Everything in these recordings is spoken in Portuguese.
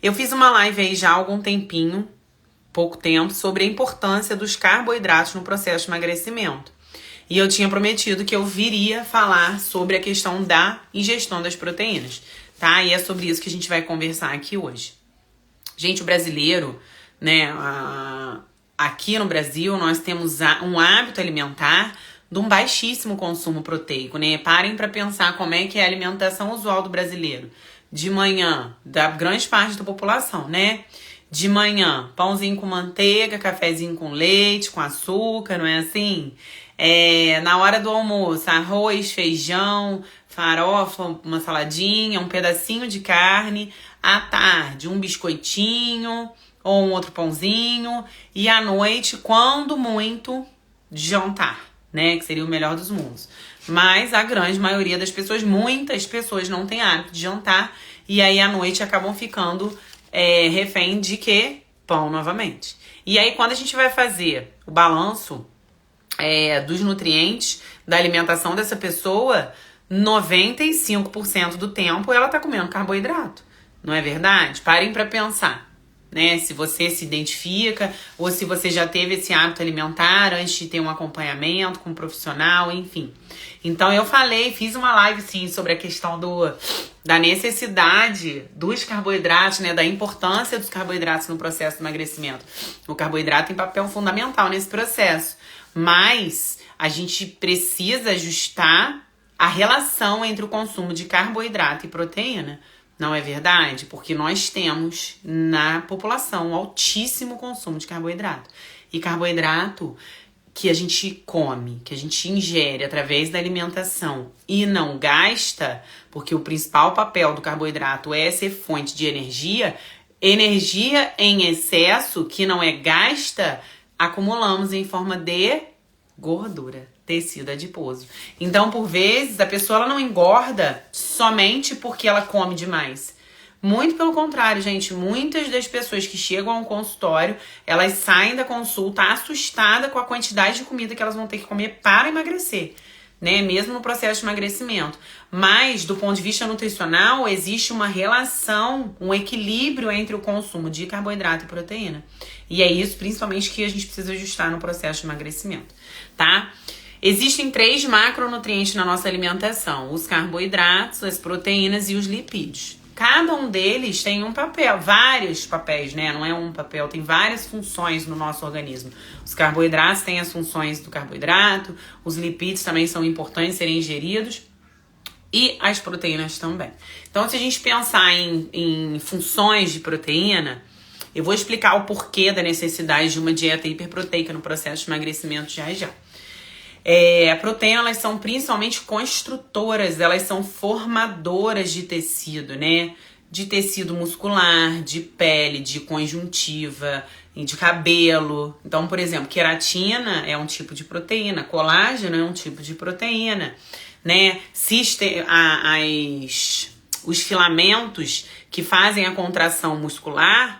Eu fiz uma live aí já há algum tempinho, pouco tempo, sobre a importância dos carboidratos no processo de emagrecimento. E eu tinha prometido que eu viria falar sobre a questão da ingestão das proteínas, tá? E é sobre isso que a gente vai conversar aqui hoje. Gente, o brasileiro, né, aqui no Brasil, nós temos um hábito alimentar de um baixíssimo consumo proteico, né? Parem para pensar como é que é a alimentação usual do brasileiro. De manhã, da grande parte da população, né? De manhã, pãozinho com manteiga, cafezinho com leite, com açúcar, não é assim? Na hora do almoço, arroz, feijão, farofa, uma saladinha, um pedacinho de carne. À tarde, um biscoitinho ou um outro pãozinho. E à noite, quando muito, jantar, né? Que seria o melhor dos mundos. Mas a grande maioria das pessoas, muitas pessoas não têm hábito de jantar. E aí à noite acabam ficando refém de quê? Pão novamente. E aí quando a gente vai fazer o balanço dos nutrientes da alimentação dessa pessoa, 95% do tempo ela tá comendo carboidrato. Não é verdade? Parem para pensar, né? Se você se identifica ou se você já teve esse hábito alimentar antes de ter um acompanhamento com um profissional, enfim. Então eu fiz uma live sim sobre a questão da necessidade dos carboidratos, né? Da importância dos carboidratos no processo de emagrecimento. O carboidrato tem papel fundamental nesse processo, mas a gente precisa ajustar a relação entre o consumo de carboidrato e proteína. Não é verdade? Porque nós temos na população um altíssimo consumo de carboidrato. E carboidrato que a gente come, que a gente ingere através da alimentação e não gasta, porque o principal papel do carboidrato é ser fonte de energia, energia em excesso que não é gasta, acumulamos em forma de gordura, tecido adiposo. Então, por vezes, a pessoa ela não engorda somente porque ela come demais. Muito pelo contrário, gente. Muitas das pessoas que chegam a um consultório, elas saem da consulta assustadas com a quantidade de comida que elas vão ter que comer para emagrecer, né? Mesmo no processo de emagrecimento. Mas, do ponto de vista nutricional, existe uma relação, um equilíbrio entre o consumo de carboidrato e proteína. E é isso, principalmente, que a gente precisa ajustar no processo de emagrecimento, tá? Existem 3 macronutrientes na nossa alimentação: os carboidratos, as proteínas e os lipídios. Cada um deles tem um papel, vários papéis, né? Não é um papel, tem várias funções no nosso organismo. Os carboidratos têm as funções do carboidrato, os lipídios também são importantes serem ingeridos e as proteínas também. Então, se a gente pensar em funções de proteína, eu vou explicar o porquê da necessidade de uma dieta hiperproteica no processo de emagrecimento já já. A proteína, elas são principalmente construtoras, elas são formadoras de tecido, né? De tecido muscular, de pele, de conjuntiva, de cabelo. Então, por exemplo, queratina é um tipo de proteína, colágeno é um tipo de proteína, né? Os filamentos que fazem a contração muscular,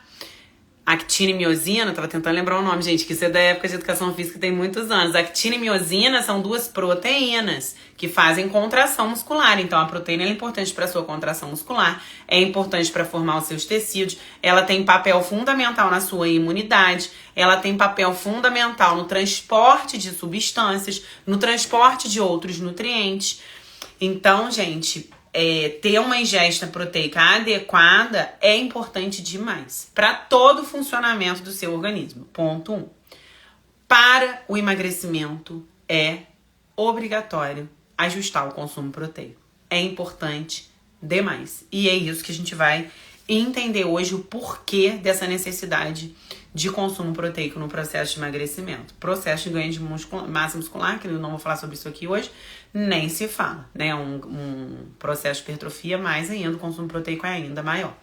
actina e miosina, tava tentando lembrar o nome, gente, que isso é da época de educação física, tem muitos anos. Actina e miosina são 2 proteínas que fazem contração muscular. Então, a proteína é importante para a sua contração muscular, é importante para formar os seus tecidos, ela tem papel fundamental na sua imunidade, ela tem papel fundamental no transporte de substâncias, no transporte de outros nutrientes. Então, gente, ter uma ingesta proteica adequada é importante demais para todo o funcionamento do seu organismo. Ponto 1. Para o emagrecimento é obrigatório ajustar o consumo proteico. É importante demais. E é isso que a gente vai entender hoje, o porquê dessa necessidade de consumo proteico no processo de emagrecimento. Processo de ganho de massa muscular, que eu não vou falar sobre isso aqui hoje, nem se fala, né? Um processo de hipertrofia, mais ainda, o consumo proteico é ainda maior.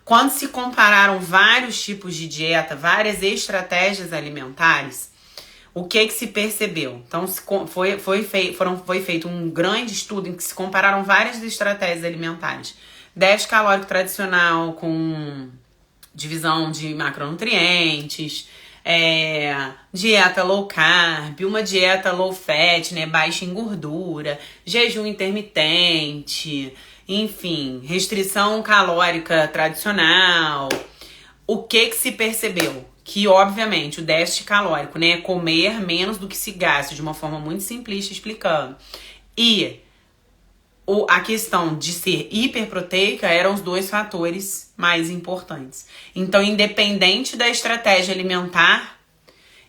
Quando se compararam vários tipos de dieta, várias estratégias alimentares, o que se percebeu? Então, foi feito um grande estudo em que se compararam várias estratégias alimentares. Déficit calórico tradicional com divisão de macronutrientes, dieta low carb, uma dieta low fat, né, baixa em gordura, jejum intermitente, enfim, restrição calórica tradicional. O que se percebeu? Que, obviamente, o déficit calórico, né, é comer menos do que se gasta, de uma forma muito simplista explicando. E a questão de ser hiperproteica eram os dois fatores mais importantes. Então, independente da estratégia alimentar,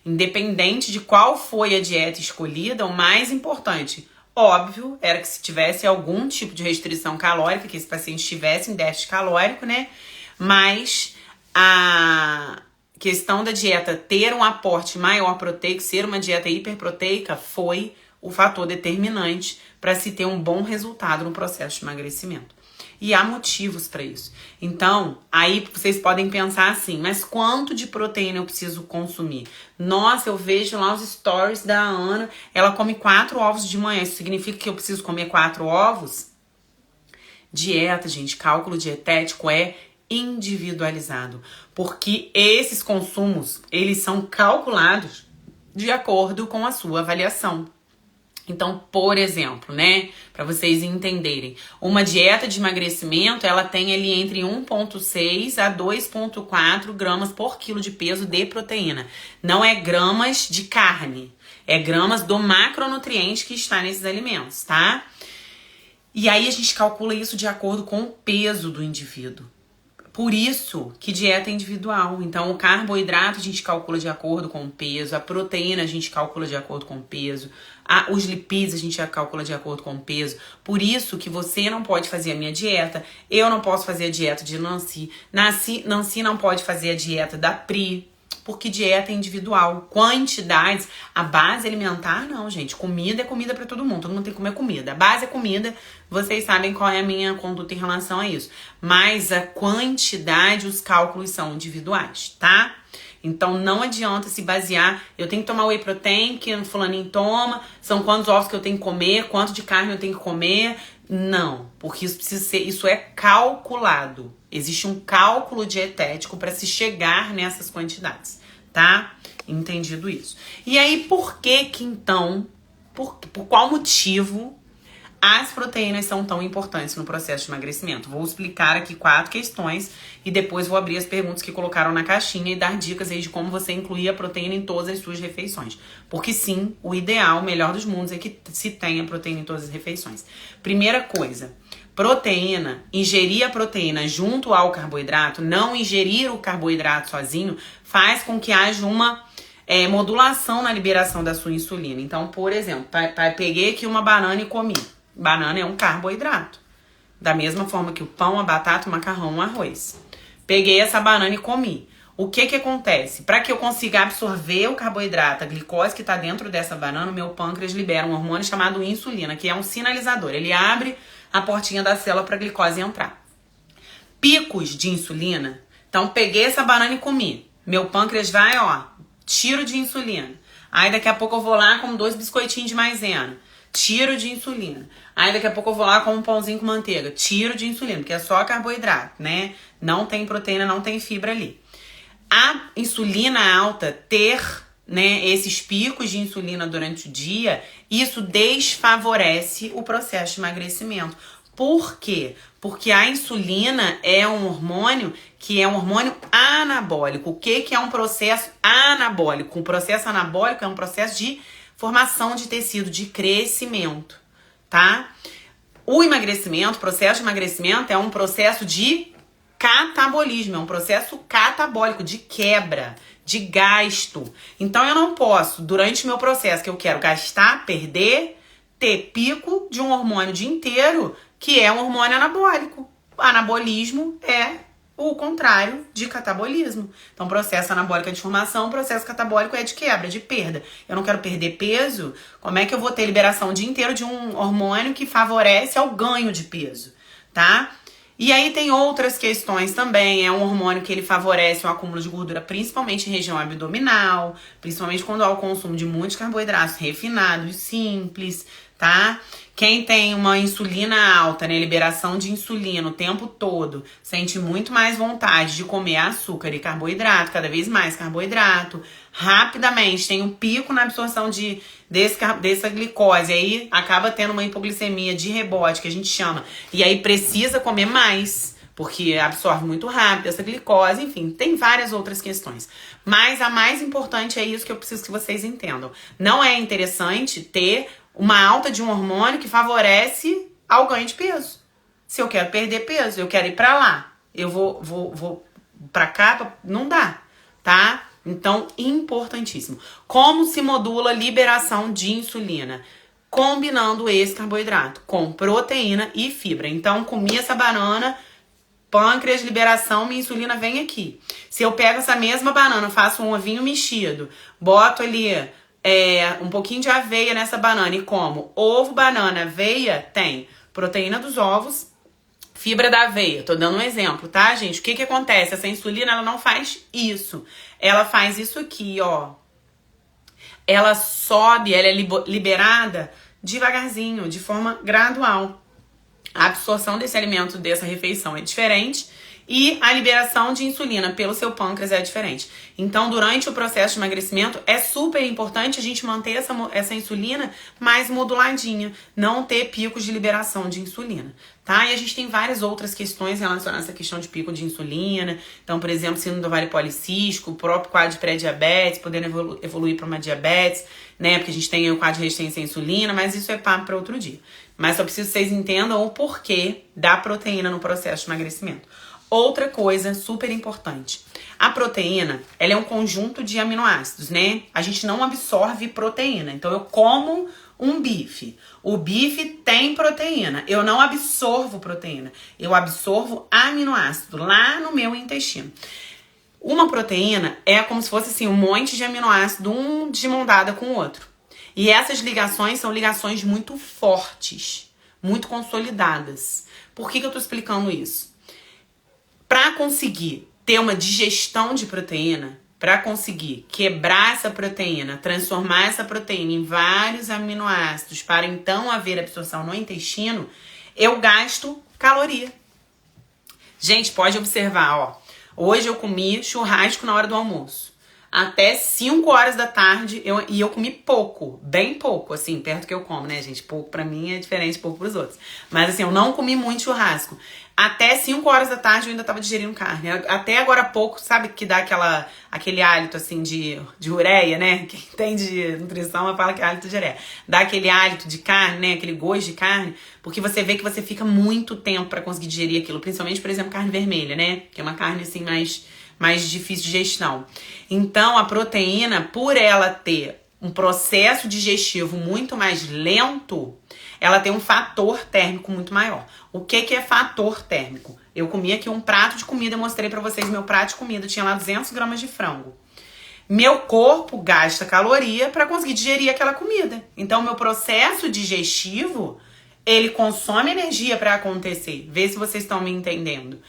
independente de qual foi a dieta escolhida, o mais importante, óbvio, era que se tivesse algum tipo de restrição calórica, que esse paciente estivesse em déficit calórico, né? Mas a questão da dieta ter um aporte maior proteico, ser uma dieta hiperproteica, foi o fator determinante para se ter um bom resultado no processo de emagrecimento. E há motivos para isso. Então, aí vocês podem pensar assim, mas quanto de proteína eu preciso consumir? Nossa, eu vejo lá os stories da Ana, ela come 4 ovos de manhã. Isso significa que eu preciso comer 4 ovos? Dieta, gente, cálculo dietético é individualizado, porque esses consumos, eles são calculados de acordo com a sua avaliação. Então, por exemplo, né, para vocês entenderem, uma dieta de emagrecimento, ela tem ali entre 1,6 a 2,4 gramas por quilo de peso de proteína. Não é gramas de carne, é gramas do macronutriente que está nesses alimentos, tá? E aí a gente calcula isso de acordo com o peso do indivíduo. Por isso que dieta é individual. Então, o carboidrato a gente calcula de acordo com o peso, a proteína a gente calcula de acordo com o peso, os lipídios a gente calcula de acordo com o peso. Por isso que você não pode fazer a minha dieta, eu não posso fazer a dieta de Nancy, Nancy não pode fazer a dieta da Pri, porque dieta é individual. Quantidades, a base alimentar não, gente. Comida é comida para todo mundo tem que comer comida. A base é comida, vocês sabem qual é a minha conduta em relação a isso. Mas a quantidade, os cálculos são individuais, tá? Então não adianta se basear, eu tenho que tomar whey protein, que o fulaninho toma, são quantos ovos que eu tenho que comer, quanto de carne eu tenho que comer. Não, porque isso precisa ser, isso é calculado. Existe um cálculo dietético para se chegar nessas quantidades, tá? Entendido isso. E aí, por que então, por qual motivo as proteínas são tão importantes no processo de emagrecimento? Vou explicar aqui 4 questões e depois vou abrir as perguntas que colocaram na caixinha e dar dicas aí de como você incluir a proteína em todas as suas refeições. Porque sim, o ideal, o melhor dos mundos é que se tenha proteína em todas as refeições. Primeira coisa, proteína, ingerir a proteína junto ao carboidrato, não ingerir o carboidrato sozinho, faz com que haja uma modulação na liberação da sua insulina. Então, por exemplo, peguei aqui uma banana e comi. Banana é um carboidrato. Da mesma forma que o pão, a batata, o macarrão, o arroz. Peguei essa banana e comi. O que acontece? Para que eu consiga absorver o carboidrato, a glicose que está dentro dessa banana, o meu pâncreas libera um hormônio chamado insulina, que é um sinalizador. Ele abre a portinha da célula para a glicose entrar. Picos de insulina. Então, peguei essa banana e comi. Meu pâncreas vai, tiro de insulina. Aí, daqui a pouco eu vou lá com 2 biscoitinhos de maisena. Tiro de insulina. Aí, daqui a pouco eu vou lá com um pãozinho com manteiga. Tiro de insulina, porque é só carboidrato, né? Não tem proteína, não tem fibra ali. A insulina alta ter, né, esses picos de insulina durante o dia, isso desfavorece o processo de emagrecimento. Por quê? Porque a insulina é um hormônio que é um hormônio anabólico. O que é um processo anabólico? O processo anabólico é um processo de formação de tecido, de crescimento, tá? O emagrecimento, o processo de emagrecimento é um processo de catabolismo, é um processo catabólico, de quebra, de gasto. Então eu não posso, durante o meu processo que eu quero gastar, perder, ter pico de um hormônio o dia inteiro, que é um hormônio anabólico. Anabolismo é o contrário de catabolismo. Então, processo anabólico é de formação, processo catabólico é de quebra, de perda. Eu não quero perder peso, como é que eu vou ter liberação o dia inteiro de um hormônio que favorece ao ganho de peso, tá? E aí tem outras questões também, é um hormônio que ele favorece o acúmulo de gordura, principalmente em região abdominal, principalmente quando há o consumo de muitos carboidratos refinados, simples, tá? Quem tem uma insulina alta, né, liberação de insulina o tempo todo, sente muito mais vontade de comer açúcar e carboidrato, cada vez mais carboidrato, rapidamente tem um pico na absorção dessa glicose, aí acaba tendo uma hipoglicemia de rebote, que a gente chama, e aí precisa comer mais, porque absorve muito rápido essa glicose, enfim, tem várias outras questões. Mas a mais importante é isso que eu preciso que vocês entendam. Não é interessante ter uma alta de um hormônio que favorece ao ganho de peso. Se eu quero perder peso, eu quero ir pra lá, eu vou pra cá, não dá, tá? Então, importantíssimo. Como se modula a liberação de insulina? Combinando esse carboidrato com proteína e fibra. Então, comi essa banana, pâncreas, liberação, minha insulina vem aqui. Se eu pego essa mesma banana, faço um ovinho mexido, boto ali um pouquinho de aveia nessa banana e como ovo, banana, aveia, tem proteína dos ovos, fibra da aveia. Tô dando um exemplo, tá, gente? O que acontece? Essa insulina, ela não faz isso. Ela faz isso aqui, ó. Ela sobe, ela é liberada devagarzinho, de forma gradual. A absorção desse alimento, dessa refeição é diferente e a liberação de insulina pelo seu pâncreas é diferente. Então, durante o processo de emagrecimento, é super importante a gente manter essa insulina mais moduladinha, não ter picos de liberação de insulina, tá? E a gente tem várias outras questões relacionadas a essa questão de pico de insulina. Então, por exemplo, síndrome do ovário policístico, o próprio quadro de pré-diabetes, podendo evoluir para uma diabetes, né? Porque a gente tem o quadro de resistência à insulina, mas isso é papo para outro dia. Mas só preciso que vocês entendam o porquê da proteína no processo de emagrecimento. Outra coisa super importante. A proteína, ela é um conjunto de aminoácidos, né? A gente não absorve proteína. Então, eu como um bife. O bife tem proteína. Eu não absorvo proteína. Eu absorvo aminoácido lá no meu intestino. Uma proteína é como se fosse assim, um monte de aminoácido, um de mão dada com o outro. E essas ligações são ligações muito fortes, muito consolidadas. Por que eu tô explicando isso? Para conseguir ter uma digestão de proteína, para conseguir quebrar essa proteína, transformar essa proteína em vários aminoácidos, para então haver absorção no intestino, eu gasto caloria. Gente, pode observar, ó. Hoje eu comi churrasco na hora do almoço. Até 5 horas da tarde, eu comi pouco, bem pouco, assim, perto do que eu como, né, gente? Pouco pra mim é diferente de pouco pros outros. Mas assim, eu não comi muito churrasco. Até 5 horas da tarde eu ainda tava digerindo carne. Até agora há pouco, sabe que dá aquele hálito, assim, de ureia, né? Quem entende nutrição fala que é hálito de ureia. Dá aquele hálito de carne, né? Aquele gosto de carne, porque você vê que você fica muito tempo pra conseguir digerir aquilo. Principalmente, por exemplo, carne vermelha, né? Que é uma carne, assim, mais difícil de digestão. Então, a proteína, por ela ter um processo digestivo muito mais lento, ela tem um fator térmico muito maior. O que é fator térmico? Eu comi aqui um prato de comida, eu mostrei pra vocês meu prato de comida, tinha lá 200 gramas de frango. Meu corpo gasta caloria para conseguir digerir aquela comida. Então, meu processo digestivo, ele consome energia para acontecer. Vê se vocês estão me entendendo.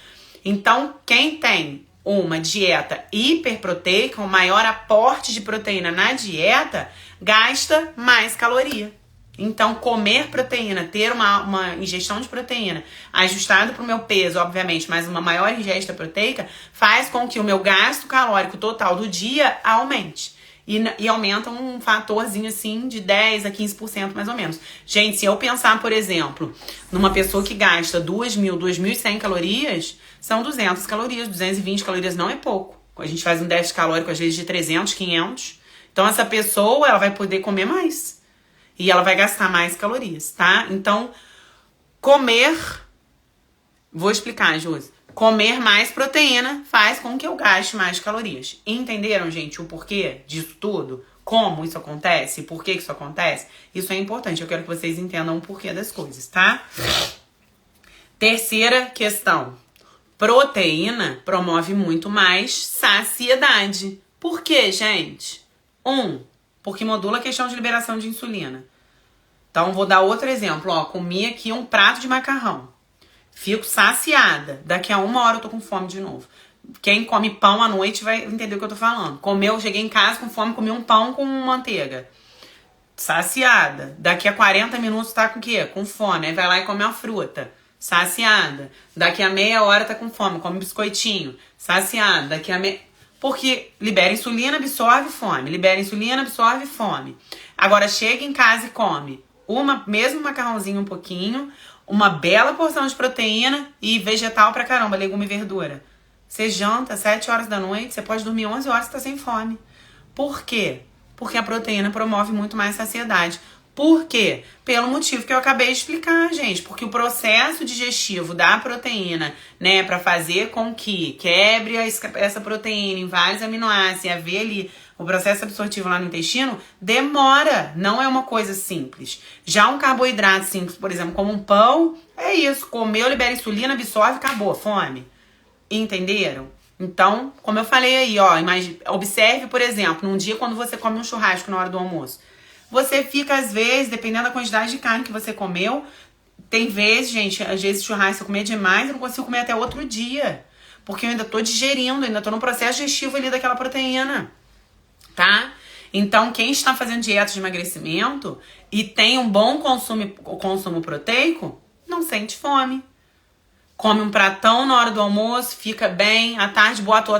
Então, quem tem uma dieta hiperproteica, um maior aporte de proteína na dieta, gasta mais caloria. Então, comer proteína, ter uma ingestão de proteína ajustada para o meu peso, obviamente, mas uma maior ingesta proteica, faz com que o meu gasto calórico total do dia aumente. E aumenta um fatorzinho assim de 10 a 15% mais ou menos. Gente, se eu pensar, por exemplo, numa pessoa que gasta 2.000, 2.100 calorias, são 200 calorias, 220 calorias não é pouco. A gente faz um déficit calórico às vezes de 300, 500. Então essa pessoa, ela vai poder comer mais. E ela vai gastar mais calorias, tá? Então, vou explicar, Josi. Comer mais proteína faz com que eu gaste mais calorias. Entenderam, gente, o porquê disso tudo? Como isso acontece? Por que isso acontece? Isso é importante. Eu quero que vocês entendam o porquê das coisas, tá? Terceira questão. Proteína promove muito mais saciedade. Por quê, gente? Porque modula a questão de liberação de insulina. Então, vou dar outro exemplo. Ó, comi aqui um prato de macarrão. Fico saciada. Daqui a 1 hora eu tô com fome de novo. Quem come pão à noite vai entender o que eu tô falando. Cheguei em casa com fome, comi um pão com manteiga. saciada. Daqui a 40 minutos tá com o quê? Com fome. Aí vai lá e come uma fruta. Saciada. Daqui a meia hora tá com fome. Come um biscoitinho. Saciada. Daqui a meia... Porque libera insulina, absorve fome. Libera insulina, absorve fome. Agora chega em casa e come mesmo macarrãozinho um pouquinho, uma bela porção de proteína e vegetal pra caramba, legume e verdura. Você janta às 7 horas da noite, você pode dormir 11 horas e tá sem fome. Por quê? Porque a proteína promove muito mais saciedade. Por quê? Pelo motivo que eu acabei de explicar, gente. Porque o processo digestivo da proteína, né, para fazer com que quebre essa proteína em vários aminoácidos e haver ali o processo absortivo lá no intestino, demora. Não é uma coisa simples. Já um carboidrato simples, por exemplo, como um pão, é isso. Comeu, libera insulina, absorve, acabou, fome. Entenderam? Então, como eu falei aí, ó, observe, por exemplo, num dia quando você come um churrasco na hora do almoço. Você fica, às vezes, dependendo da quantidade de carne que você comeu, tem vezes, gente, às vezes churrasco eu comer demais, eu não consigo comer até outro dia. Porque eu ainda tô digerindo, ainda tô no processo digestivo ali daquela proteína, tá? Então, quem está fazendo dieta de emagrecimento e tem um bom consumo proteico, não sente fome. Come um pratão na hora do almoço, fica bem. À tarde bota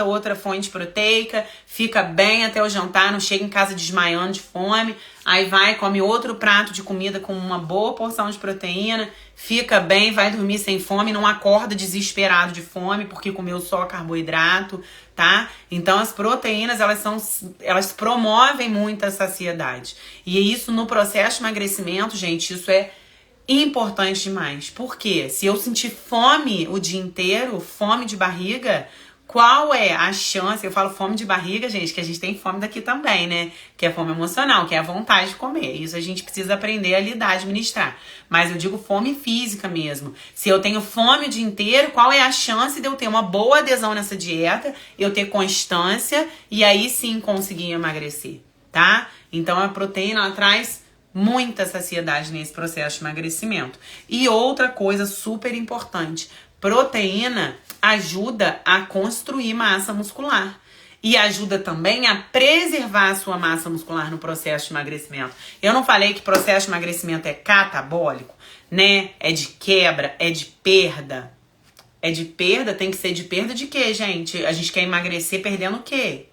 outra fonte proteica, fica bem até o jantar, não chega em casa desmaiando de fome. Aí vai, come outro prato de comida com uma boa porção de proteína, fica bem, vai dormir sem fome, não acorda desesperado de fome porque comeu só carboidrato, tá? Então as proteínas, elas promovem muita saciedade. E isso no processo de emagrecimento, gente, isso é importante demais. Por quê? Se eu sentir fome o dia inteiro, fome de barriga, qual é a chance? Eu falo fome de barriga, gente, que a gente tem fome daqui também, né? Que é fome emocional, que é a vontade de comer. Isso a gente precisa aprender a lidar, administrar. Mas eu digo fome física mesmo. Se eu tenho fome o dia inteiro, qual é a chance de eu ter uma boa adesão nessa dieta, eu ter constância e aí sim conseguir emagrecer, tá? Então a proteína, ela traz muita saciedade nesse processo de emagrecimento. E outra coisa super importante, proteína ajuda a construir massa muscular. E ajuda também a preservar a sua massa muscular no processo de emagrecimento. Eu não falei que processo de emagrecimento é catabólico, né? É de quebra, é de perda. É de perda, tem que ser de perda de quê, gente? A gente quer emagrecer perdendo o quê?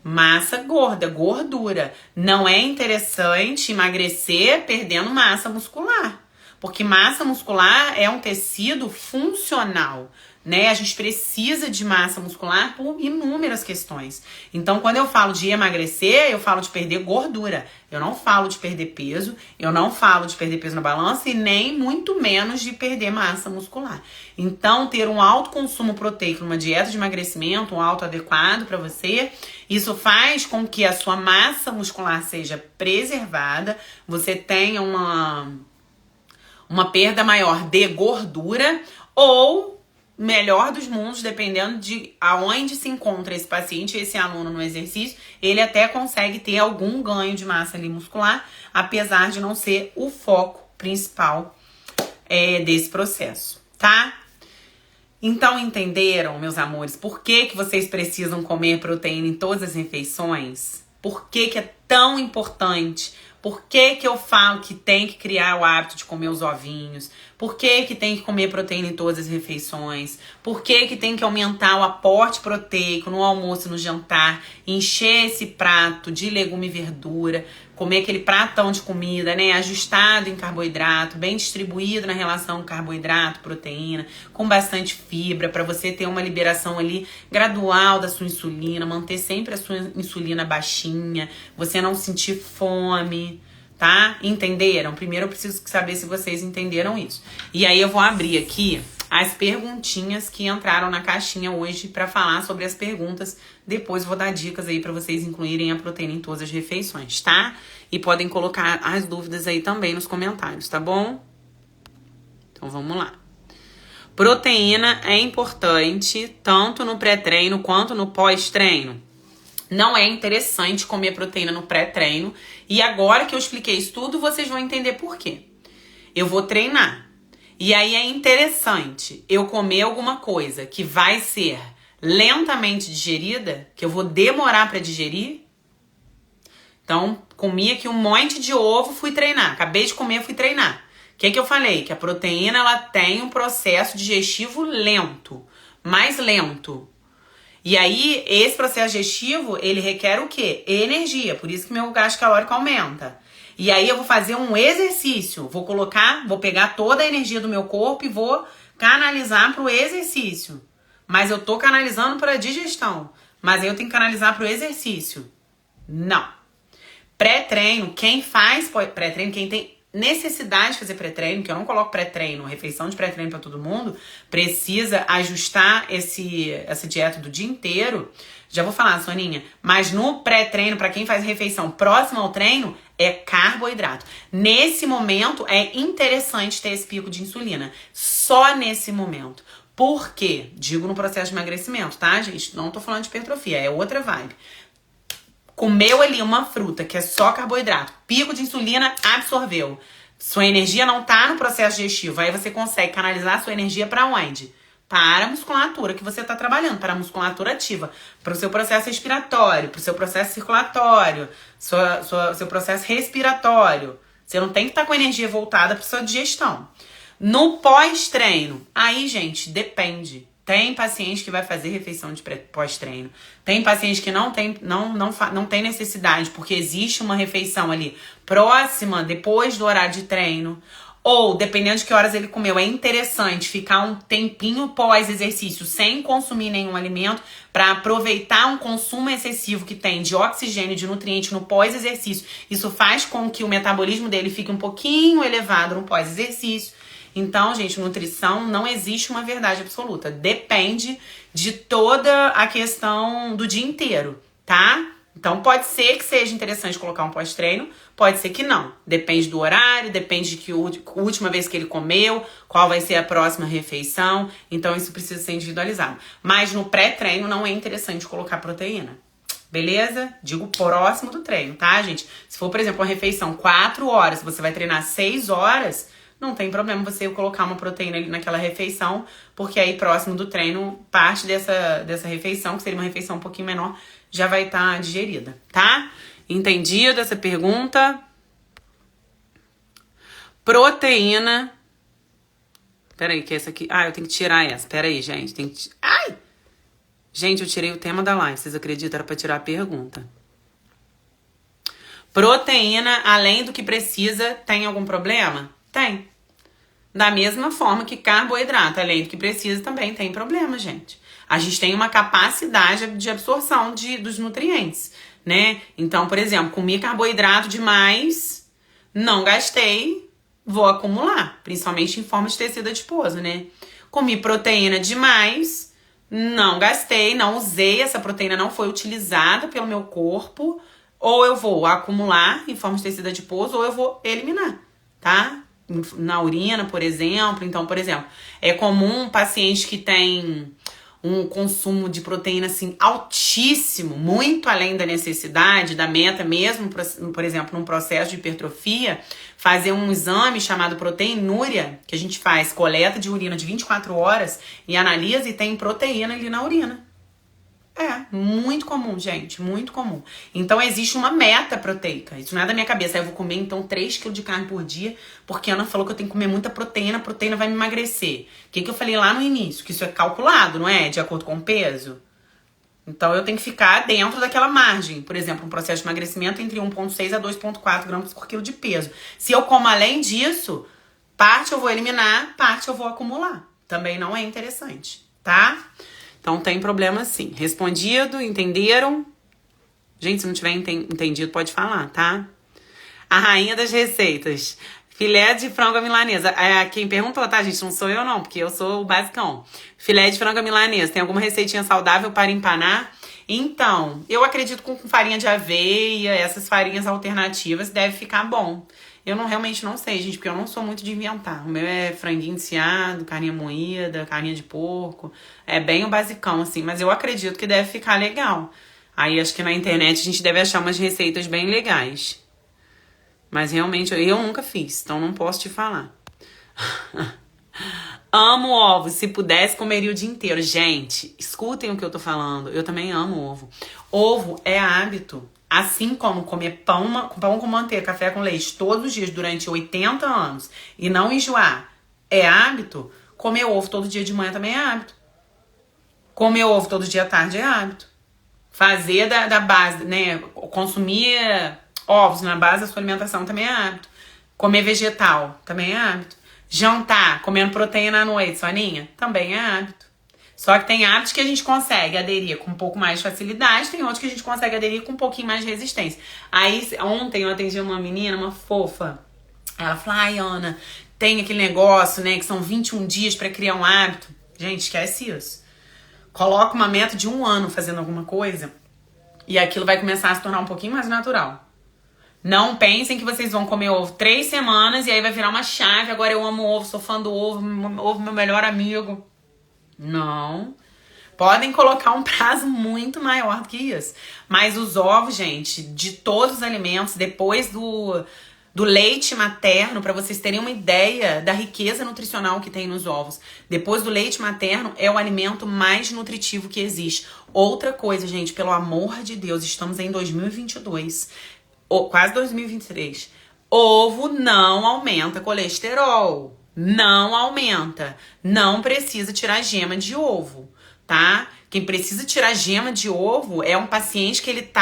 Massa gorda, gordura. Não é interessante emagrecer perdendo massa muscular. Porque massa muscular é um tecido funcional, né? A gente precisa de massa muscular por inúmeras questões. Então, quando eu falo de emagrecer, eu falo de perder gordura. Eu não falo de perder peso, eu não falo de perder peso na balança e nem muito menos de perder massa muscular. Então, ter um alto consumo proteico numa dieta de emagrecimento, um alto adequado para você, isso faz com que a sua massa muscular seja preservada, você tenha uma perda maior de gordura ou, melhor dos mundos, dependendo de aonde se encontra esse paciente, esse aluno no exercício, ele até consegue ter algum ganho de massa ali muscular, apesar de não ser o foco principal desse processo, tá? Então, entenderam, meus amores, por que vocês precisam comer proteína em todas as refeições? Por que é tão importante? Por que eu falo que tem que criar o hábito de comer os ovinhos? Por que tem que comer proteína em todas as refeições? Por que tem que aumentar o aporte proteico no almoço e no jantar? Encher esse prato de legume e verdura, comer aquele pratão de comida, né? Ajustado em carboidrato, bem distribuído na relação carboidrato-proteína, com bastante fibra, para você ter uma liberação ali gradual da sua insulina, manter sempre a sua insulina baixinha, você não sentir fome, tá? Entenderam? Primeiro eu preciso saber se vocês entenderam isso. E aí eu vou abrir aqui as perguntinhas que entraram na caixinha hoje para falar sobre as perguntas. Depois eu vou dar dicas aí para vocês incluírem a proteína em todas as refeições, tá? E podem colocar as dúvidas aí também nos comentários, tá bom? Então vamos lá. Proteína é importante tanto no pré-treino quanto no pós-treino. Não é interessante comer proteína no pré-treino. E agora que eu expliquei isso tudo, vocês vão entender por quê. Eu vou treinar. E aí é interessante eu comer alguma coisa que vai ser lentamente digerida, que eu vou demorar para digerir. Então, comi aqui um monte de ovo, fui treinar. Acabei de comer, fui treinar. O que eu falei? Que a proteína, ela tem um processo digestivo lento. Mais lento. E aí, esse processo digestivo, ele requer o quê? Energia. Por isso que meu gasto calórico aumenta. E aí, eu vou fazer um exercício. Vou pegar toda a energia do meu corpo e vou canalizar pro exercício. Mas eu tô canalizando para digestão. Mas aí eu tenho que canalizar pro exercício. Não. Pré-treino, quem faz pré-treino, quem tem necessidade de fazer pré-treino, que eu não coloco pré-treino, refeição de pré-treino para todo mundo, precisa ajustar essa dieta do dia inteiro. Já vou falar, Soninha, mas no pré-treino, para quem faz refeição próxima ao treino, é carboidrato. Nesse momento, é interessante ter esse pico de insulina. Só nesse momento. Por quê? Digo no processo de emagrecimento, tá, gente? Não tô falando de hipertrofia, é outra vibe. Comeu ali uma fruta que é só carboidrato, pico de insulina, absorveu. Sua energia não tá no processo digestivo. Aí você consegue canalizar sua energia para onde? Para a musculatura que você tá trabalhando, para a musculatura ativa, para o seu processo respiratório, para o seu processo circulatório, seu processo respiratório. Você não tem que estar com a energia voltada para sua digestão. No pós-treino, aí, gente, depende. Tem paciente que vai fazer refeição de pós-treino. Tem paciente que não tem necessidade, porque existe uma refeição ali próxima, depois do horário de treino. Ou, dependendo de que horas ele comeu, é interessante ficar um tempinho pós-exercício sem consumir nenhum alimento para aproveitar um consumo excessivo que tem de oxigênio, de nutriente no pós-exercício. Isso faz com que o metabolismo dele fique um pouquinho elevado no pós-exercício. Então, gente, nutrição não existe uma verdade absoluta. Depende de toda a questão do dia inteiro, tá? Então, pode ser que seja interessante colocar um pós-treino, pode ser que não. Depende do horário, depende de que última vez que ele comeu, qual vai ser a próxima refeição. Então, isso precisa ser individualizado. Mas no pré-treino não é interessante colocar proteína. Beleza? Digo próximo do treino, tá, gente? Se for, por exemplo, uma refeição 4 horas, você vai treinar 6 horas... Não tem problema você colocar uma proteína ali naquela refeição, porque aí próximo do treino, parte dessa refeição, que seria uma refeição um pouquinho menor, já vai estar digerida, tá? Entendido essa pergunta? Proteína. Peraí, que essa aqui... eu tenho que tirar essa. Peraí, gente. Ai! Gente, eu tirei o tema da live. Vocês acreditam? Era pra tirar a pergunta. Proteína, além do que precisa, tem algum problema? Tem. Da mesma forma que carboidrato, além do que precisa, também tem problema, gente. A gente tem uma capacidade de absorção dos nutrientes, né? Então, por exemplo, comi carboidrato demais, não gastei, vou acumular, principalmente em forma de tecido adiposo, né? Comi proteína demais, não gastei, não usei, essa proteína não foi utilizada pelo meu corpo, ou eu vou acumular em forma de tecido adiposo, ou eu vou eliminar, tá? Na urina, por exemplo. Então, por exemplo, é comum um paciente que tem um consumo de proteína assim altíssimo, muito além da necessidade, da meta mesmo, por exemplo, num processo de hipertrofia, fazer um exame chamado proteinúria, que a gente faz coleta de urina de 24 horas e analisa e tem proteína ali na urina. É, muito comum, gente, muito comum. Então, existe uma meta proteica. Isso não é da minha cabeça. Eu vou comer, então, 3 kg de carne por dia, porque a Ana falou que eu tenho que comer muita proteína, a proteína vai me emagrecer. O que eu falei lá no início? Que isso é calculado, não é? De acordo com o peso. Então, eu tenho que ficar dentro daquela margem. Por exemplo, um processo de emagrecimento entre 1,6 a 2,4 gramas por quilo de peso. Se eu como além disso, parte eu vou eliminar, parte eu vou acumular. Também não é interessante, tá? Então, tem problema sim. Respondido? Entenderam? Gente, se não tiver entendido, pode falar, tá? A rainha das receitas. Filé de frango à milanesa. Quem perguntou, tá, gente? Não sou eu, não, porque eu sou o basicão. Filé de frango à milanesa. Tem alguma receitinha saudável para empanar? Então, eu acredito que com farinha de aveia, essas farinhas alternativas, deve ficar bom. Eu realmente não sei, gente, porque eu não sou muito de inventar. O meu é franguinho desfiado, carninha moída, carninha de porco. É bem o basicão, assim, mas eu acredito que deve ficar legal. Aí acho que na internet a gente deve achar umas receitas bem legais. Mas realmente eu nunca fiz, então não posso te falar. Amo ovos, se pudesse comeria o dia inteiro. Gente, escutem o que eu tô falando, eu também amo ovo. Ovo é hábito. Assim como comer pão com manteiga, café com leite todos os dias durante 80 anos e não enjoar é hábito, comer ovo todo dia de manhã também é hábito. Comer ovo todo dia à tarde é hábito. Fazer da base, né? Consumir ovos na base da sua alimentação também é hábito. Comer vegetal também é hábito. Jantar comendo proteína à noite, soninha, também é hábito. Só que tem hábitos que a gente consegue aderir com um pouco mais de facilidade, tem outros que a gente consegue aderir com um pouquinho mais de resistência. Aí, ontem eu atendi uma menina, uma fofa. Ela falou, ai, Ana, tem aquele negócio, né, que são 21 dias pra criar um hábito. Gente, esquece isso. Coloca uma meta de 1 ano fazendo alguma coisa e aquilo vai começar a se tornar um pouquinho mais natural. Não pensem que vocês vão comer ovo 3 semanas e aí vai virar uma chave. Agora eu amo ovo, sou fã do ovo, ovo meu melhor amigo. Não. Podem colocar um prazo muito maior do que isso. Mas os ovos, gente, de todos os alimentos, depois do leite materno, para vocês terem uma ideia da riqueza nutricional que tem nos ovos. Depois do leite materno, é o alimento mais nutritivo que existe. Outra coisa, gente, pelo amor de Deus, estamos em 2022, quase 2023. Ovo não aumenta colesterol. Não aumenta. Não precisa tirar gema de ovo, tá? Quem precisa tirar gema de ovo é um paciente que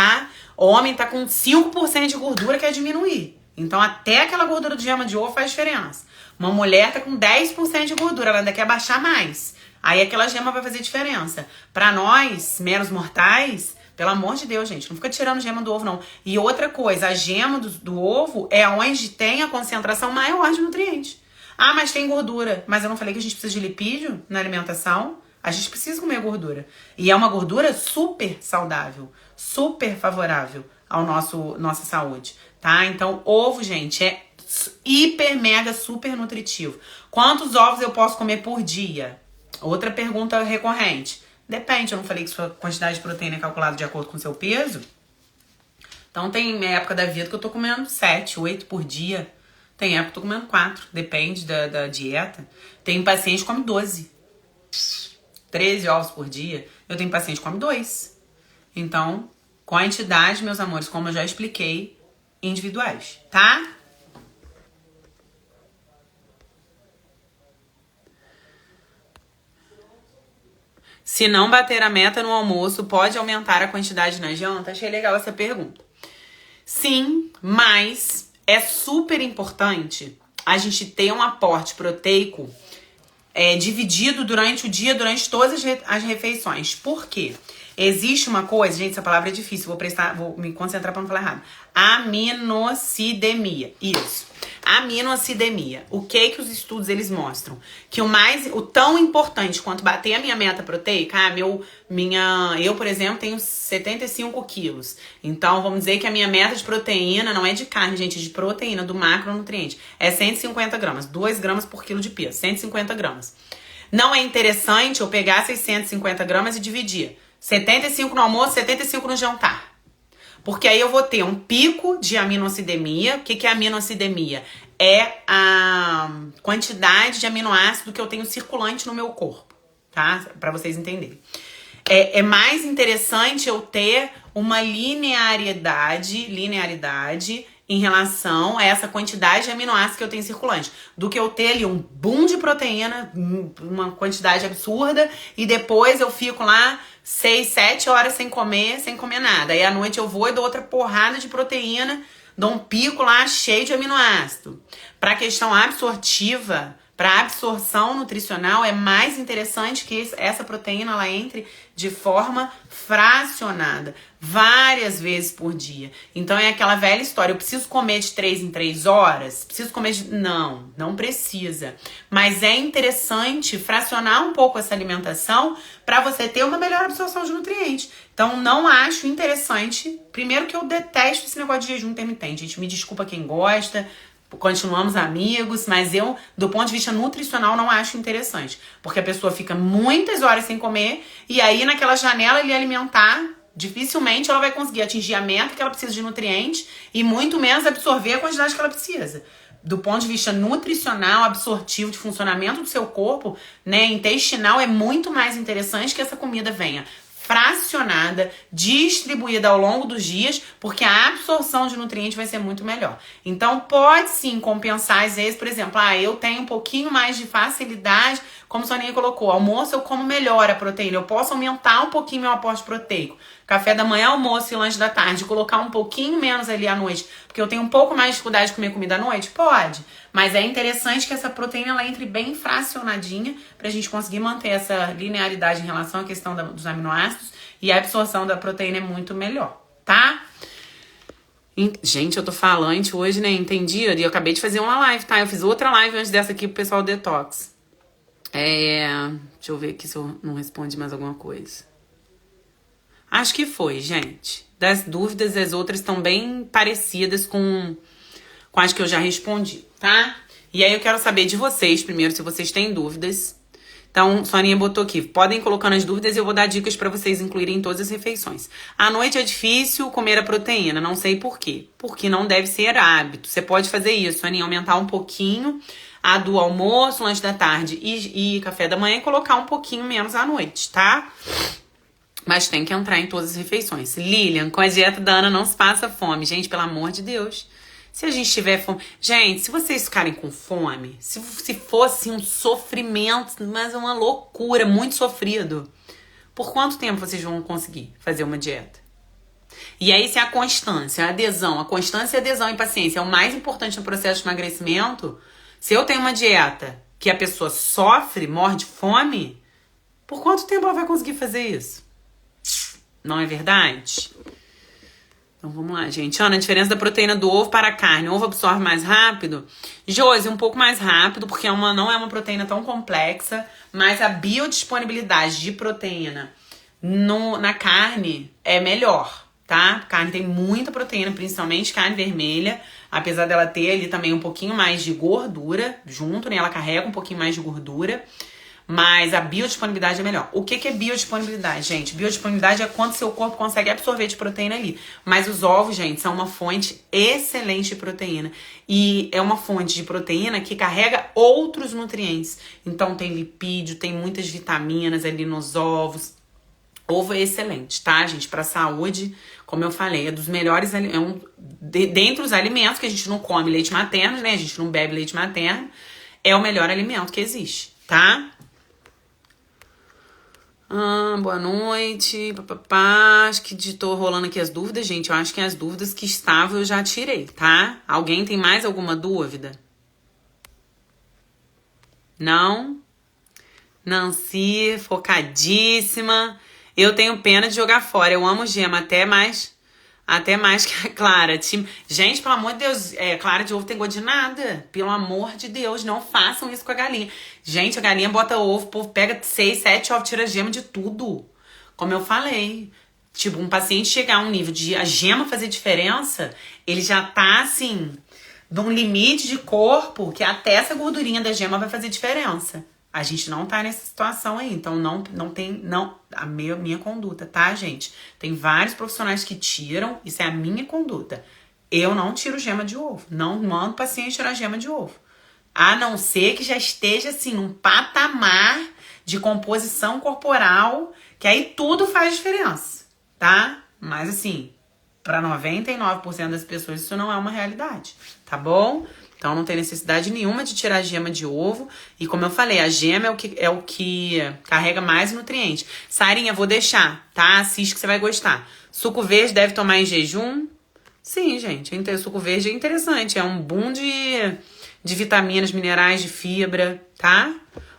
homem tá com 5% de gordura, quer diminuir. Então até aquela gordura de gema de ovo faz diferença. Uma mulher tá com 10% de gordura, ela ainda quer baixar mais. Aí aquela gema vai fazer diferença. Pra nós, meros mortais, pelo amor de Deus, gente, não fica tirando gema do ovo, não. E outra coisa, a gema do ovo é onde tem a concentração maior de nutrientes. Ah, mas tem gordura. Mas eu não falei que a gente precisa de lipídio na alimentação? A gente precisa comer gordura. E é uma gordura super saudável, super favorável ao nossa saúde, tá? Então, ovo, gente, é hiper, mega, super nutritivo. Quantos ovos eu posso comer por dia? Outra pergunta recorrente. Depende, eu não falei que sua quantidade de proteína é calculada de acordo com o seu peso? Então, tem época da vida que eu tô comendo 7, 8 por dia. Tem época que eu tô comendo 4, depende da dieta. Tem paciente que come 12. 13 ovos por dia. Eu tenho paciente que come 2. Então, quantidade, meus amores, como eu já expliquei, individuais, tá? Se não bater a meta no almoço, pode aumentar a quantidade na janta? Achei legal essa pergunta. Sim, mas é super importante a gente ter um aporte proteico dividido durante o dia, durante todas as refeições. Por quê? Existe uma coisa, gente, essa palavra é difícil, vou me concentrar para não falar errado. Aminocidemia. Isso. Aminocidemia. O que os estudos eles mostram? Que o tão importante quanto bater a minha meta proteica, eu, por exemplo, tenho 75 quilos. Então, vamos dizer que a minha meta de proteína não é de carne, gente, é de proteína, do macronutriente. É 150 gramas, 2 gramas por quilo de peso, 150 gramas. Não é interessante eu pegar 650 gramas e dividir 75 no almoço, 75 no jantar. Porque aí eu vou ter um pico de aminocidemia. O que é aminocidemia? É a quantidade de aminoácido que eu tenho circulante no meu corpo, tá? Pra vocês entenderem. É mais interessante eu ter uma linearidade em relação a essa quantidade de aminoácidos que eu tenho circulante, do que eu ter ali um boom de proteína, uma quantidade absurda, e depois eu fico lá 6, 7 horas sem comer nada. Aí à noite eu vou e dou outra porrada de proteína, dou um pico lá cheio de aminoácido. Para a questão absortiva, para absorção nutricional, é mais interessante que essa proteína ela entre de forma fracionada, várias vezes por dia. Então é aquela velha história, eu preciso comer de 3 em 3 horas? Preciso comer de... Não precisa. Mas é interessante fracionar um pouco essa alimentação para você ter uma melhor absorção de nutrientes. Então não acho interessante, primeiro que eu detesto esse negócio de jejum intermitente, gente, me desculpa quem gosta, continuamos amigos, mas eu, do ponto de vista nutricional, não acho interessante. Porque a pessoa fica muitas horas sem comer e aí naquela janela ali alimentar, dificilmente ela vai conseguir atingir a meta que ela precisa de nutrientes e muito menos absorver a quantidade que ela precisa. Do ponto de vista nutricional, absortivo, de funcionamento do seu corpo, né, intestinal, é muito mais interessante que essa comida venha fracionada, distribuída ao longo dos dias, porque a absorção de nutrientes vai ser muito melhor. Então, pode sim compensar, às vezes, por exemplo, eu tenho um pouquinho mais de facilidade, como a Soninha colocou, almoço eu como melhor a proteína, eu posso aumentar um pouquinho meu aporte proteico. Café da manhã, almoço e lanche da tarde, colocar um pouquinho menos ali à noite, porque eu tenho um pouco mais de dificuldade de comer comida à noite? Pode. Mas é interessante que essa proteína ela entre bem fracionadinha pra gente conseguir manter essa linearidade em relação à questão dos aminoácidos e a absorção da proteína é muito melhor, tá? Gente, eu tô falante hoje, né? Entendi? E eu acabei de fazer uma live, tá? Eu fiz outra live antes dessa aqui pro pessoal do Detox. Deixa eu ver aqui se eu não respondi mais alguma coisa. Acho que foi, gente. Das dúvidas, as outras estão bem parecidas com as que eu já respondi, tá? E aí eu quero saber de vocês, primeiro, se vocês têm dúvidas. Então, Soninha botou aqui, podem ir colocando as dúvidas e eu vou dar dicas pra vocês incluírem em todas as refeições. À noite é difícil comer a proteína, não sei por quê. Porque não deve ser hábito. Você pode fazer isso, Soninha, aumentar um pouquinho a do almoço, lanche da tarde e café da manhã e colocar um pouquinho menos à noite, tá? Mas tem que entrar em todas as refeições. Lilian, com a dieta da Ana não se passa fome. Gente, pelo amor de Deus. Se a gente tiver fome... Gente, se vocês ficarem com fome, se fosse um sofrimento, mas uma loucura, muito sofrido, por quanto tempo vocês vão conseguir fazer uma dieta? E aí, se a constância, a adesão, a constância, a adesão e paciência é o mais importante no processo de emagrecimento, se eu tenho uma dieta que a pessoa sofre, morre de fome, por quanto tempo ela vai conseguir fazer isso? Não é verdade? Então vamos lá, gente. Ana, a diferença da proteína do ovo para a carne. O ovo absorve mais rápido? Josi, um pouco mais rápido, porque não é uma proteína tão complexa, mas a biodisponibilidade de proteína na carne é melhor, tá? A carne tem muita proteína, principalmente carne vermelha, apesar dela ter ali também um pouquinho mais de gordura junto, né? Ela carrega um pouquinho mais de gordura. Mas a biodisponibilidade é melhor. O que é biodisponibilidade, gente? Biodisponibilidade é quanto seu corpo consegue absorver de proteína ali. Mas os ovos, gente, são uma fonte excelente de proteína. E é uma fonte de proteína que carrega outros nutrientes. Então tem lipídio, tem muitas vitaminas ali nos ovos. Ovo é excelente, tá, gente? Pra saúde, como eu falei, é dos melhores... dentre os alimentos que a gente não come leite materno, né? A gente não bebe leite materno. É o melhor alimento que existe, tá? Boa noite, papapá. Acho que tô rolando aqui as dúvidas, gente. Eu acho que as dúvidas que estavam eu já tirei, tá? Alguém tem mais alguma dúvida? Não? Nancy, focadíssima. Eu tenho pena de jogar fora. Eu amo gema, até mais que a Clara. Gente, pelo amor de Deus, clara de ovo tem gosto de nada. Pelo amor de Deus, não façam isso com a galinha. Gente, a galinha bota ovo, o povo pega 6, 7 ovos, tira a gema de tudo. Como eu falei. Tipo, um paciente chegar a um nível de a gema fazer diferença, ele já tá, assim, num limite de corpo que até essa gordurinha da gema vai fazer diferença. A gente não tá nessa situação aí, então não tem a minha conduta, tá, gente? Tem vários profissionais que tiram, isso é a minha conduta. Eu não tiro gema de ovo, não mando o paciente tirar gema de ovo. A não ser que já esteja, assim, num patamar de composição corporal, que aí tudo faz diferença, tá? Mas, assim, para 99% das pessoas isso não é uma realidade, tá bom? Então não tem necessidade nenhuma de tirar a gema de ovo. E como eu falei, a gema é o que carrega mais nutrientes. Sarinha, vou deixar, tá? Assiste que você vai gostar. Suco verde deve tomar em jejum? Sim, gente. Suco verde é interessante. É um boom de vitaminas, minerais, de fibra, tá?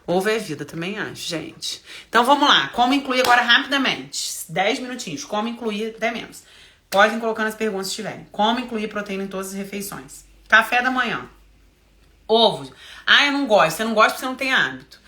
Ovo é vida, também acho, gente. Então vamos lá. Como incluir agora rapidamente? 10 minutinhos. Como incluir, até menos. Podem colocar nas perguntas se tiverem. Como incluir proteína em todas as refeições? Café da manhã. Ovo. Eu não gosto. Você não gosta porque você não tem hábito.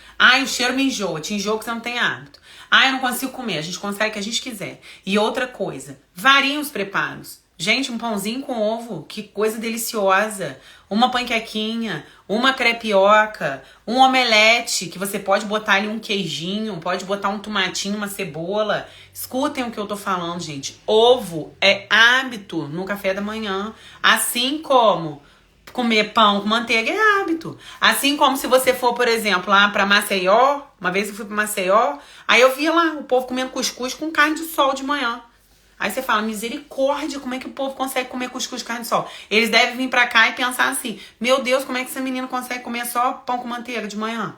O cheiro me enjoa. Te enjoa porque você não tem hábito. Eu não consigo comer. A gente consegue o que a gente quiser. E outra coisa. Variem os preparos. Gente, um pãozinho com ovo. Que coisa deliciosa. Uma panquequinha. Uma crepioca. Um omelete. Que você pode botar ali um queijinho. Pode botar um tomatinho, uma cebola. Escutem o que eu tô falando, gente. Ovo é hábito no café da manhã. Assim como comer pão com manteiga é hábito. Assim como se você for, por exemplo, lá pra Maceió, uma vez eu fui pra Maceió, aí eu vi lá o povo comendo cuscuz com carne de sol de manhã. Aí você fala, misericórdia, como é que o povo consegue comer cuscuz com carne de sol? Eles devem vir pra cá e pensar assim, meu Deus, como é que essa menina consegue comer só pão com manteiga de manhã?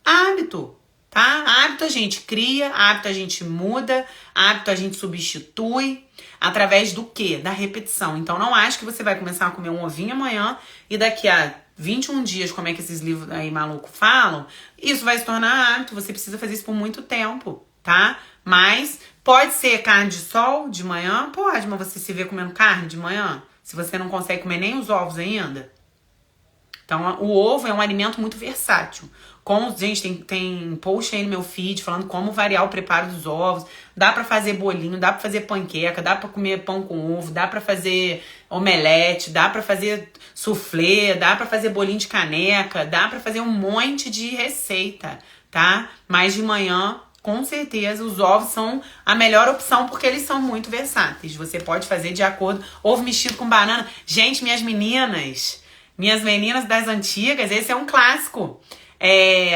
Hábito, tá? Hábito a gente cria, hábito a gente muda, hábito a gente substitui. Através do quê? Da repetição. Então não acho que você vai começar a comer um ovinho amanhã e daqui a 21 dias, como é que esses livros aí malucos falam, isso vai se tornar hábito. Você precisa fazer isso por muito tempo, tá? Mas pode ser carne de sol de manhã? Pode, mas você se vê comendo carne de manhã? Se você não consegue comer nem os ovos ainda? Então, o ovo é um alimento muito versátil. Como, gente, tem post aí no meu feed falando como variar o preparo dos ovos. Dá pra fazer bolinho, dá pra fazer panqueca, dá pra comer pão com ovo, dá pra fazer omelete, dá pra fazer soufflé, dá pra fazer bolinho de caneca, dá pra fazer um monte de receita, tá? Mas de manhã, com certeza, os ovos são a melhor opção porque eles são muito versáteis. Você pode fazer de acordo... Ovo mexido com banana. Gente, minhas meninas das antigas, esse é um clássico.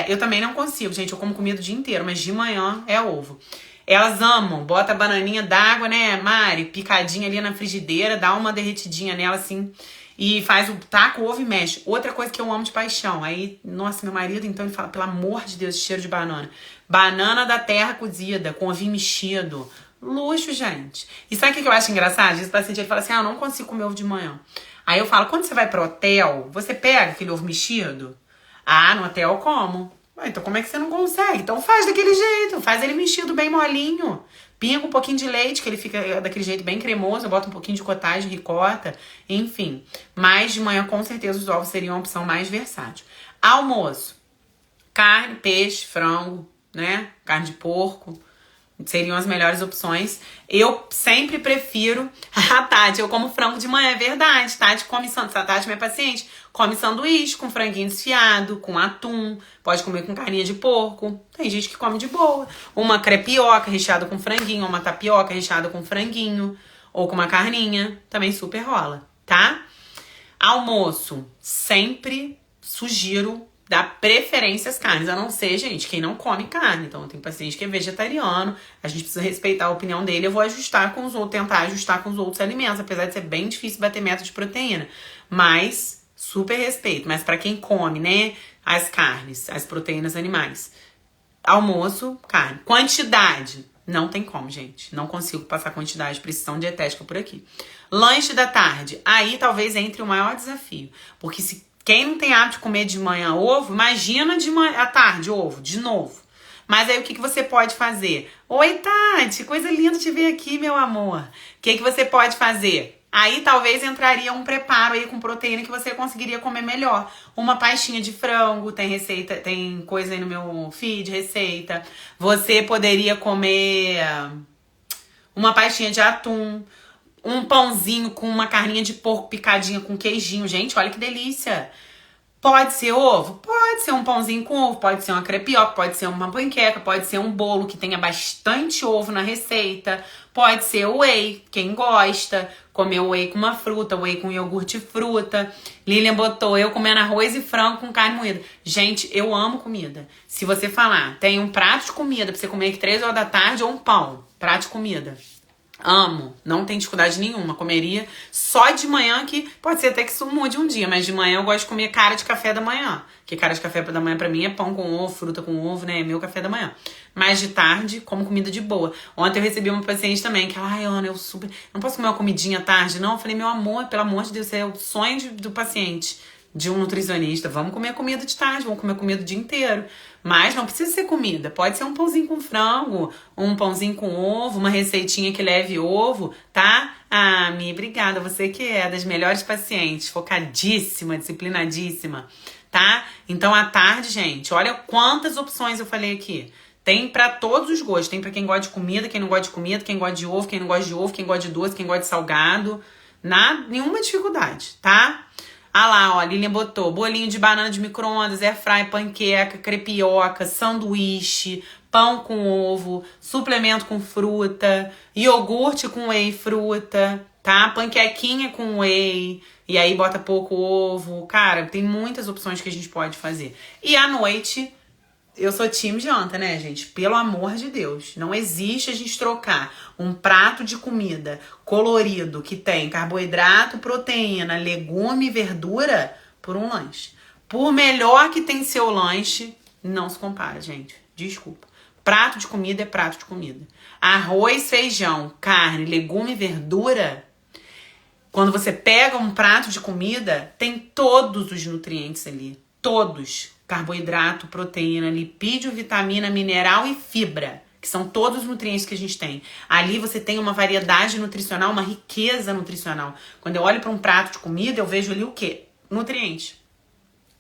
Eu também não consigo, gente. Eu como comida o dia inteiro, mas de manhã é ovo. Elas amam, bota a bananinha d'água, né, Mari? Picadinha ali na frigideira, dá uma derretidinha nela assim e faz taca o ovo e mexe. Outra coisa que eu amo de paixão. Aí, nossa, meu marido, então, ele fala, pelo amor de Deus, cheiro de banana. Banana da terra cozida, com ovinho mexido. Luxo, gente. E sabe o que eu acho engraçado? Esse paciente, ele fala assim, eu não consigo comer ovo de manhã. Aí eu falo, quando você vai pro hotel, você pega aquele ovo mexido? No hotel eu como. Então como é que você não consegue? Então faz daquele jeito, faz ele mexido bem molinho. Pinga um pouquinho de leite, que ele fica daquele jeito bem cremoso, bota um pouquinho de cottage, ricota, enfim. Mas de manhã com certeza os ovos seriam a opção mais versátil. Almoço, carne, peixe, frango, né? Carne de porco. Seriam as melhores opções. Eu sempre prefiro a Tati. Eu como frango de manhã, é verdade. Tati come sanduíche. A Tati, minha paciente, come sanduíche com franguinho desfiado, com atum. Pode comer com carninha de porco. Tem gente que come de boa. Uma crepioca recheada com franguinho, uma tapioca recheada com franguinho. Ou com uma carninha. Também super rola, tá? Almoço. Sempre sugiro dar preferência às carnes, a não ser, gente, quem não come carne. Então, tem paciente que é vegetariano, a gente precisa respeitar a opinião dele. Eu vou ajustar com os outros, tentar ajustar com os outros alimentos, apesar de ser bem difícil bater meta de proteína. Mas, super respeito. Mas pra quem come, né, as carnes, as proteínas animais. Almoço, carne. Quantidade. Não tem como, gente. Não consigo passar quantidade, precisão dietética por aqui. Lanche da tarde. Aí talvez entre o maior desafio. Porque se quem não tem hábito de comer de manhã ovo, imagina de manhã, à tarde ovo, de novo. Mas aí o que você pode fazer? Oi, Tati, coisa linda te ver aqui, meu amor. O que você pode fazer? Aí talvez entraria um preparo aí com proteína que você conseguiria comer melhor. Uma pastinha de frango, tem receita, tem coisa aí no meu feed, receita. Você poderia comer uma pastinha de atum. Um pãozinho com uma carninha de porco picadinha com queijinho. Gente, olha que delícia. Pode ser ovo? Pode ser um pãozinho com ovo, pode ser uma crepioca, pode ser uma panqueca, pode ser um bolo que tenha bastante ovo na receita, pode ser whey, quem gosta, comer whey com uma fruta, whey com iogurte e fruta. Lilian botou eu comendo arroz e frango com carne moída. Gente, eu amo comida. Se você falar, tem um prato de comida pra você comer aqui 3 horas da tarde ou um pão, prato de comida. Amo, não tem dificuldade nenhuma, comeria só de manhã, que pode ser até que isso mude um dia, mas de manhã eu gosto de comer cara de café da manhã, que cara de café da manhã pra mim é pão com ovo, fruta com ovo, né, é meu café da manhã. Mas de tarde, como comida de boa. Ontem eu recebi uma paciente também, que ai, Ana, eu super, não posso comer uma comidinha à tarde, não? Eu falei, meu amor, pelo amor de Deus, é o sonho do paciente, de um nutricionista, vamos comer comida de tarde, vamos comer comida o dia inteiro. Mas não precisa ser comida, pode ser um pãozinho com frango, um pãozinho com ovo, uma receitinha que leve ovo, tá? Mi, obrigada, você que é das melhores pacientes, focadíssima, disciplinadíssima, tá? Então à tarde, gente, olha quantas opções eu falei aqui. Tem pra todos os gostos, tem pra quem gosta de comida, quem não gosta de comida, quem gosta de ovo, quem não gosta de ovo, quem gosta de doce, quem gosta de salgado, nenhuma dificuldade, tá? Lá, ó, a Lilian botou bolinho de banana de micro-ondas, airfryer, panqueca, crepioca, sanduíche, pão com ovo, suplemento com fruta, iogurte com whey fruta, tá? Panquequinha com whey, e aí bota pouco ovo. Cara, tem muitas opções que a gente pode fazer. E à noite, eu sou time janta, né, gente? Pelo amor de Deus. Não existe a gente trocar um prato de comida colorido que tem carboidrato, proteína, legume e verdura por um lanche. Por melhor que tem seu lanche, não se compara, gente. Desculpa. Prato de comida é prato de comida. Arroz, feijão, carne, legume e verdura. Quando você pega um prato de comida, tem todos os nutrientes ali. Todos. Carboidrato, proteína, lipídio, vitamina, mineral e fibra. Que são todos os nutrientes que a gente tem. Ali você tem uma variedade nutricional, uma riqueza nutricional. Quando eu olho para um prato de comida, eu vejo ali o quê? Nutriente.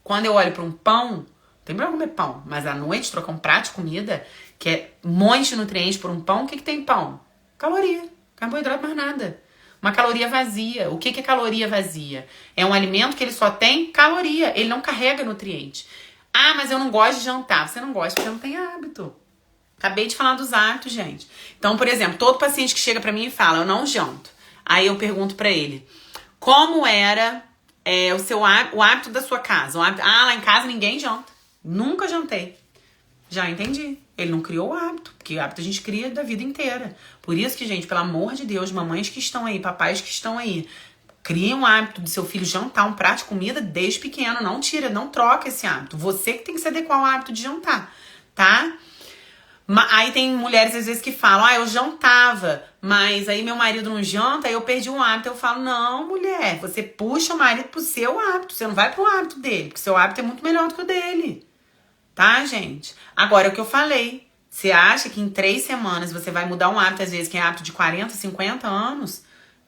Quando eu olho para um pão, não tem problema comer pão. Mas à noite, trocar um prato de comida, que é um monte de nutrientes por um pão, o que tem pão? Caloria. Carboidrato, mais nada. Uma caloria vazia. O que é caloria vazia? É um alimento que ele só tem caloria. Ele não carrega nutriente. Ah, mas eu não gosto de jantar. Você não gosta porque não tem hábito. Acabei de falar dos hábitos, gente. Então, por exemplo, todo paciente que chega pra mim e fala, eu não janto. Aí eu pergunto pra ele, como era o hábito da sua casa? Lá em casa ninguém janta. Nunca jantei. Já entendi. Ele não criou o hábito, porque o hábito a gente cria da vida inteira. Por isso que, gente, pelo amor de Deus, mamães que estão aí, papais que estão aí, criem um hábito de seu filho jantar um prato de comida desde pequeno. Não tira, não troca esse hábito. Você que tem que se adequar ao hábito de jantar, tá? Aí tem mulheres às vezes que falam, eu jantava, mas aí meu marido não janta, aí eu perdi um hábito. Eu falo, não, mulher, você puxa o marido pro seu hábito, você não vai pro hábito dele, porque seu hábito é muito melhor do que o dele. Tá, gente? Agora, é o que eu falei. Você acha que em 3 semanas você vai mudar um hábito, às vezes, que é hábito de 40, 50 anos?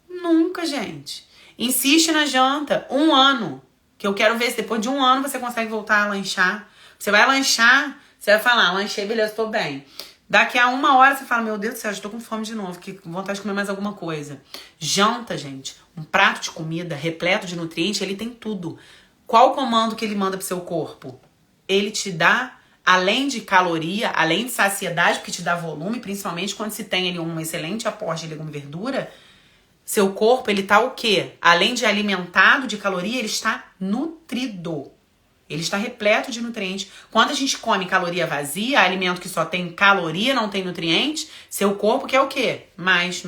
Nunca, gente. Insiste na janta. 1 ano. Que eu quero ver se depois de 1 ano você consegue voltar a lanchar. Você vai lanchar, você vai falar, lanchei, beleza, tô bem. Daqui a 1 hora você fala, meu Deus do céu, já tô com fome de novo, que vontade de comer mais alguma coisa. Janta, gente. Um prato de comida repleto de nutrientes, ele tem tudo. Qual o comando que ele manda pro seu corpo? Ele te dá, além de caloria, além de saciedade, porque te dá volume, principalmente quando se tem ali um excelente aporte de legume e verdura, seu corpo, ele tá o quê? Além de alimentado de caloria, ele está nutrido. Ele está repleto de nutrientes. Quando a gente come caloria vazia, alimento que só tem caloria, não tem nutriente, seu corpo quer o quê? Mais.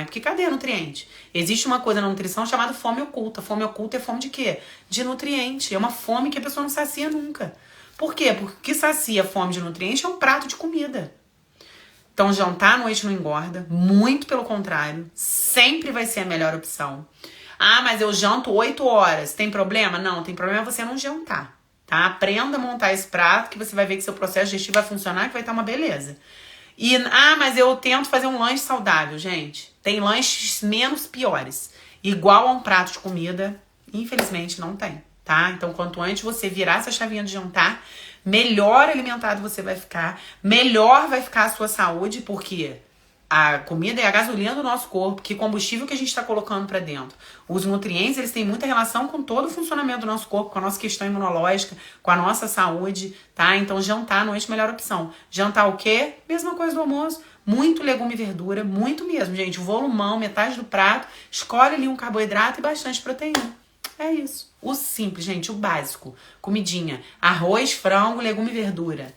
Porque cadê nutriente? Existe uma coisa na nutrição chamada fome oculta. Fome oculta é fome de quê? De nutriente. É uma fome que a pessoa não sacia nunca. Por quê? Porque o que sacia a fome de nutriente é um prato de comida. Então, jantar à noite não engorda. Muito pelo contrário. Sempre vai ser a melhor opção. Ah, mas eu janto 8 horas. Tem problema? Não, tem problema você não jantar, tá? Aprenda a montar esse prato que você vai ver que seu processo digestivo vai funcionar, que vai estar uma beleza. E, mas eu tento fazer um lanche saudável, gente. Tem lanches menos piores. Igual a um prato de comida, infelizmente não tem, tá? Então, quanto antes você virar essa chavinha de jantar, melhor alimentado você vai ficar, melhor vai ficar a sua saúde, porque a comida é a gasolina do nosso corpo, que combustível que a gente está colocando para dentro. Os nutrientes, eles têm muita relação com todo o funcionamento do nosso corpo, com a nossa questão imunológica, com a nossa saúde, tá? Então, jantar à noite é a melhor opção. Jantar o quê? Mesma coisa do almoço. Muito legume e verdura, muito mesmo, gente. O volumão, metade do prato. Escolhe ali um carboidrato e bastante proteína. É isso. O simples, gente, o básico. Comidinha. Arroz, frango, legume e verdura.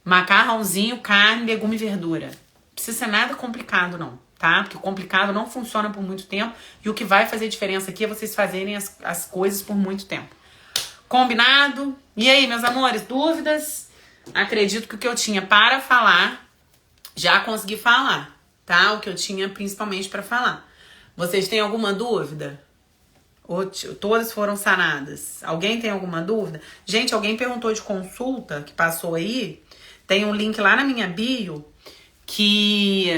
Macarrãozinho, carne, legume e verdura. Não precisa ser nada complicado, não, tá? Porque o complicado não funciona por muito tempo. E o que vai fazer diferença aqui é vocês fazerem as coisas por muito tempo. Combinado? E aí, meus amores, dúvidas? Acredito que o que eu tinha para falar, já consegui falar, tá? O que eu tinha principalmente para falar. Vocês têm alguma dúvida? Todas foram sanadas. Alguém tem alguma dúvida? Gente, alguém perguntou de consulta, que passou aí. Tem um link lá na minha bio, que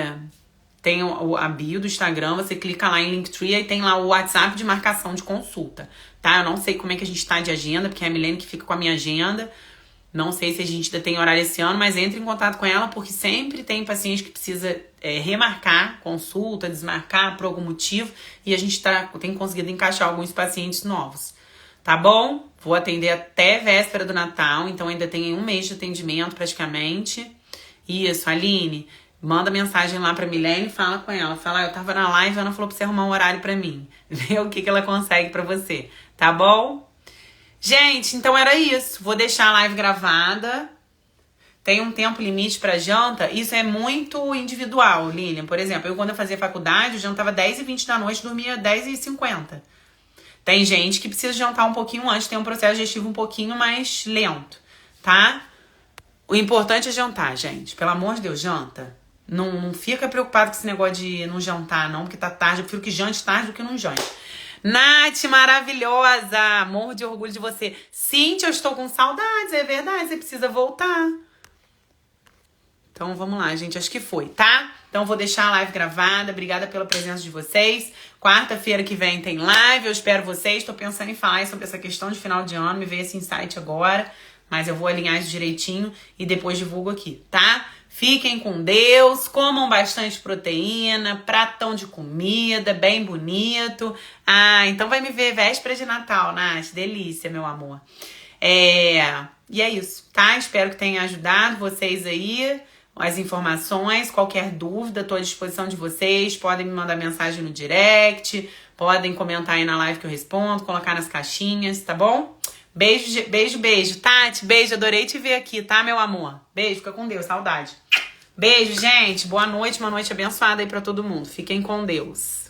tem a bio do Instagram, você clica lá em Linktree e tem lá o WhatsApp de marcação de consulta, tá? Eu não sei como é que a gente tá de agenda, porque é a Milene que fica com a minha agenda. Não sei se a gente ainda tem horário esse ano, mas entre em contato com ela, porque sempre tem paciente que precisa remarcar consulta, desmarcar por algum motivo, e a gente tem conseguido encaixar alguns pacientes novos, tá bom? Vou atender até véspera do Natal, então ainda tem 1 mês de atendimento praticamente. Isso, Aline, Manda mensagem lá pra Milene e fala com ela. Fala, eu tava na live, a Ana falou pra você arrumar um horário pra mim. Vê o que ela consegue pra você. Tá bom? Gente, então era isso. Vou deixar a live gravada. Tem um tempo limite pra janta. Isso é muito individual, Lilian. Por exemplo, eu quando eu fazia faculdade, eu jantava 10h20 da noite, dormia 10h50. Tem gente que precisa jantar um pouquinho antes, tem um processo digestivo um pouquinho mais lento, tá? O importante é jantar, gente. Pelo amor de Deus, janta. Não fica preocupado com esse negócio de não jantar, não, porque tá tarde. Eu prefiro que jante tarde do que não jante. Nath, maravilhosa! Morro de orgulho de você. Cíntia, eu estou com saudades, é verdade, você precisa voltar. Então vamos lá, gente, acho que foi, tá? Então vou deixar a live gravada, obrigada pela presença de vocês. Quarta-feira que vem tem live, eu espero vocês. Tô pensando em falar sobre essa questão de final de ano, me veio esse insight agora, mas eu vou alinhar isso direitinho e depois divulgo aqui, tá? Fiquem com Deus, comam bastante proteína, pratão de comida, bem bonito. Ah, então vai me ver véspera de Natal, Nath, delícia, meu amor. E é isso, tá? Espero que tenha ajudado vocês aí. As informações, qualquer dúvida, estou à disposição de vocês. Podem me mandar mensagem no direct, podem comentar aí na live que eu respondo, colocar nas caixinhas, tá bom? Beijo, beijo, beijo. Tati, beijo, adorei te ver aqui, tá, meu amor? Beijo, fica com Deus, saudade. Beijo, gente. Boa noite, uma noite abençoada aí pra todo mundo. Fiquem com Deus.